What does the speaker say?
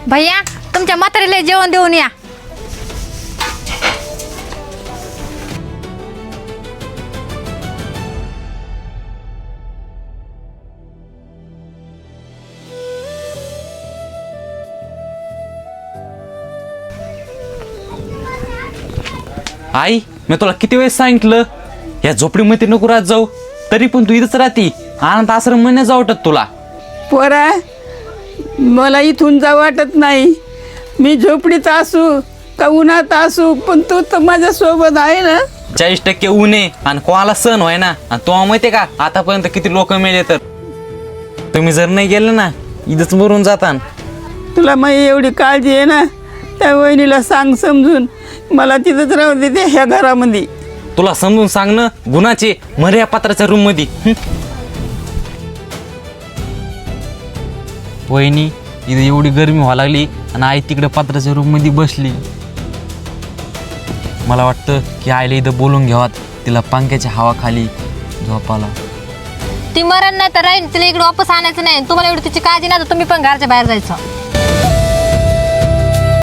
भैया तुमच्या म्हातारीला जेवण देऊन या. आई मी तुला किती वेळेस सांगितलं या झोपडीमध्ये नको राहत जाऊ, तरी पण तू इथंच राहती. अनाथ आश्रम म्हणण्याच वाटत तुला. पोरा, मला इथून जा वाटत नाही. मी झोपडीत असू का उन्हात असू, पण तू तर माझ्यासोबत आहे ना. 40% ऊन आहे आणि कोणाला सण व्हाय ना. आणि तो माहितीये का आतापर्यंत किती लोक मेले. तर तुम्ही जर नाही गेले ना इथंच मरून जाता. तुला माझी एवढी काळजी आहे ना, त्या वहिनीला सांग समजून मला तिथंच राहू दे ह्या घरामध्ये. तुला समजून सांगणं गुन्हाचे. मरे या पत्राच्या रूम मध्ये. वहिनी इथं एवढी गरमी व्हायला लागली आणि आई तिकडे पत्राच्या रूम मध्ये बसली. मला वाटतं की आईला इथं बोलून घ्यावात, तिला पंख्याच्या हवा खाली झोपाला. ती मरण नाही तर राहील, तिला इकडे वापस आणायचं नाही. तुम्हाला एवढी तिची काळजी नाही तर तुम्ही पण घरच्या बाहेर जायचं.